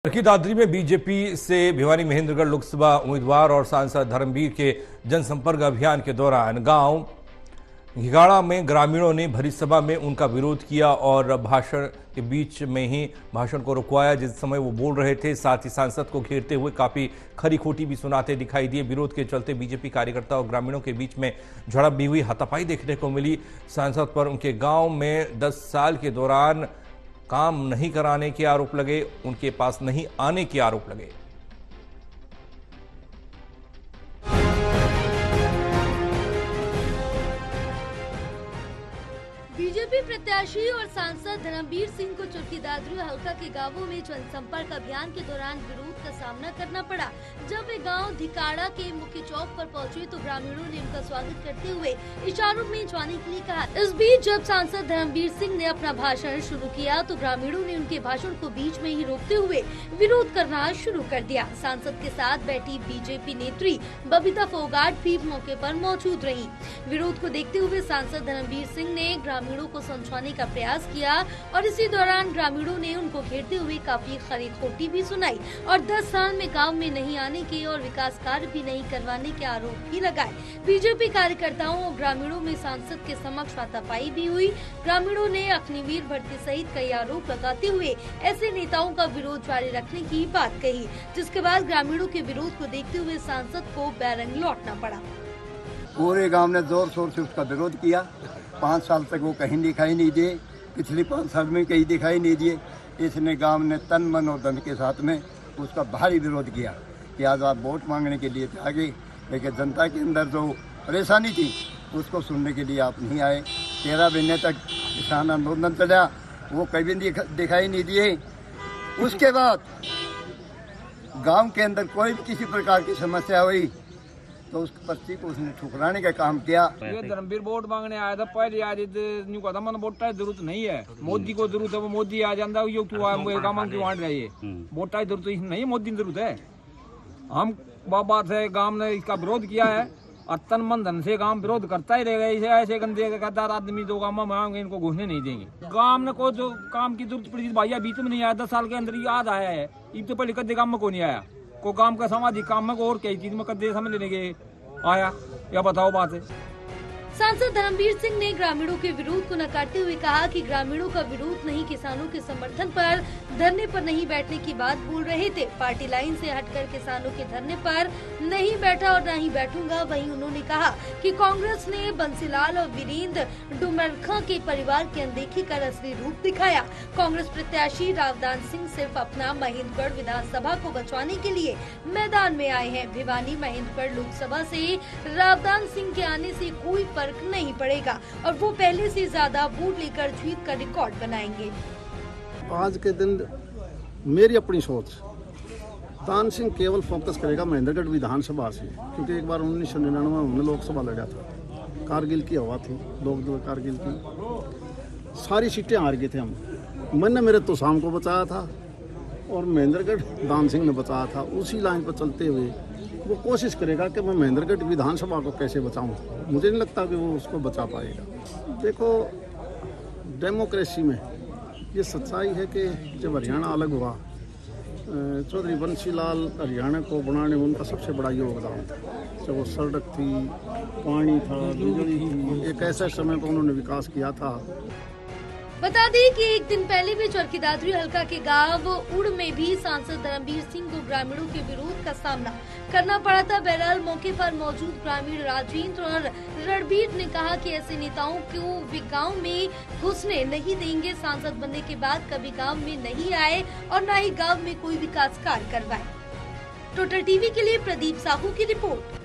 चरखी दादरी में बीजेपी से भिवानी महेंद्रगढ़ लोकसभा उम्मीदवार और सांसद धर्मवीर के जनसंपर्क अभियान के दौरान गांव घिगाड़ा में ग्रामीणों ने भरी सभा में उनका विरोध किया और भाषण के बीच में ही भाषण को रुकवाया जिस समय वो बोल रहे थे। साथ ही सांसद को घेरते हुए काफी खरी खोटी भी सुनाते दिखाई दिए। विरोध के चलते बीजेपी कार्यकर्ता और ग्रामीणों के बीच में झड़प भी हुई, हाथापाई देखने को मिली। सांसद पर उनके गाँव में 10 साल के दौरान काम नहीं कराने के आरोप लगे, उनके पास नहीं आने के आरोप लगे। बीजेपी प्रत्याशी और सांसद धर्मवीर सिंह को चरखी दादरी हल्का के गांवों में जनसंपर्क अभियान के दौरान विरोध का सामना करना पड़ा। जब वे गांव धिकाड़ा के मुख्य चौक पर पहुंचे तो ग्रामीणों ने उनका स्वागत करते हुए इशारों में जाने के लिए कहा। इस बीच जब सांसद धर्मवीर सिंह ने अपना भाषण शुरू किया तो ग्रामीणों ने उनके भाषण को बीच में ही रोकते हुए विरोध करना शुरू कर दिया। सांसद के साथ बैठी बीजेपी नेत्री बबीता फोगाट भी मौके पर मौजूद रही। विरोध को देखते हुए सांसद धर्मवीर सिंह ने ग्रामीणों को समझाने का प्रयास किया और इसी दौरान ग्रामीणों ने उनको घेरते हुए काफी खरी खोटी भी सुनाई और 10 साल में गांव में नहीं आने के और विकास कार्य भी नहीं करवाने के आरोप भी लगाए। बीजेपी कार्यकर्ताओं और ग्रामीणों में सांसद के समक्ष हाथापाई भी हुई। ग्रामीणों ने अग्निवीर भर्ती सहित कई आरोप लगाते हुए ऐसे नेताओं का विरोध जारी रखने की बात कही, जिसके बाद ग्रामीणों के विरोध को देखते हुए सांसद को बैरंग लौटना पड़ा। पूरे गांव ने जोर शोर से उसका विरोध किया। 5 साल तक वो कहीं दिखाई नहीं दिए, पिछले 5 साल में कहीं दिखाई नहीं दिए। इसने गांव ने तन मन और धन के साथ में उसका भारी विरोध किया कि आज आप वोट मांगने के लिए आगे, लेकिन जनता के अंदर जो परेशानी थी उसको सुनने के लिए आप नहीं आए। 13 महीने तक किसान आंदोलन चला, वो कभी दिखाई नहीं दिए। उसके बाद गांव के अंदर कोई भी किसी प्रकार की समस्या हुई तो उस पर्ची को उसने ठुकराने का काम किया। ये धर्मवीर वोट मांगने आया था, पहले आज न्यू कहा था मन वोट की जरूरत नहीं है, मोदी को जरूरत है, वो मोदी आ जाता है, क्यों आंट रही है, वोट की जरूरत नहीं है, मोदी की जरूरत है। हम बाबा से गांव ने इसका विरोध किया है और तन मन धन से गांव विरोध करता ही रहेगा। ऐसे गंदे गद्दार आदमी दो गांव में आएंगे, इनको घुसने नहीं देंगे। गांव ने को जो काम की जरूरत पड़ी भाई बीच में नहीं आया, 10 साल के अंदर ही आज आया है। इन तो पहले कदे गांव में को नहीं आया, को काम का सामाजिक काम में को और कई चीज में कदे समझ लेने के आया, या बताओ बात है। सांसद धर्मवीर सिंह ने ग्रामीणों के विरोध को नकारते हुए कहा कि ग्रामीणों का विरोध नहीं, किसानों के समर्थन पर धरने पर नहीं बैठने की बात बोल रहे थे। पार्टी लाइन से हटकर किसानों के धरने पर नहीं बैठा और न ही बैठूंगा। वहीं उन्होंने कहा कि कांग्रेस ने बंसीलाल और वीरेंद्र डुमरखा के परिवार की अनदेखी कर असली रूप दिखाया। कांग्रेस प्रत्याशी रावदान सिंह सिर्फ अपना महेंद्रगढ़ विधानसभा को बचाने के लिए मैदान में आए हैं। भिवानी महेंद्रगढ़ लोकसभा से रावदान सिंह के आने से कोई फर्क नहीं पड़ेगा और वो पहले से ज्यादा वोट लेकर जीत का रिकॉर्ड बनाएंगे। आज के दिन मेरी अपनी सोच, दान सिंह केवल फोकस करेगा महेंद्रगढ़ विधानसभा से, क्योंकि एक बार 1999 में हमने लोकसभा लड़ा था, कारगिल की हवा थी, लोग कारगिल की सारी सीटें हार गए थे हम। मैंने मेरे तो शाम को बचाया था और महेंद्रगढ़ दान सिंह ने बचाया था। उसी लाइन पर चलते हुए वो कोशिश करेगा कि मैं महेंद्रगढ़ विधानसभा को कैसे बचाऊं। मुझे नहीं लगता कि वो उसको बचा पाएगा। देखो, डेमोक्रेसी में ये सच्चाई है कि जब हरियाणा अलग हुआ, चौधरी बंसीलाल हरियाणा को बनाने में उनका सबसे बड़ा योगदान था। जब वो सड़क थी, पानी था, बिजली थी, एक ऐसे समय पर उन्होंने विकास किया था। बता दें कि एक दिन पहले भी चरखी दादरी हल्का के गांव उड़ में भी सांसद धर्मवीर सिंह को ग्रामीणों के विरोध का सामना करना पड़ा था। बहरहाल मौके पर मौजूद ग्रामीण राजेंद्र और रणबीर ने कहा कि ऐसे नेताओं को वे गांव में घुसने नहीं देंगे। सांसद बनने के बाद कभी गांव में नहीं आए और न ही गांव में कोई विकास कार्य करवाए। टोटल टीवी के लिए प्रदीप साहू की रिपोर्ट।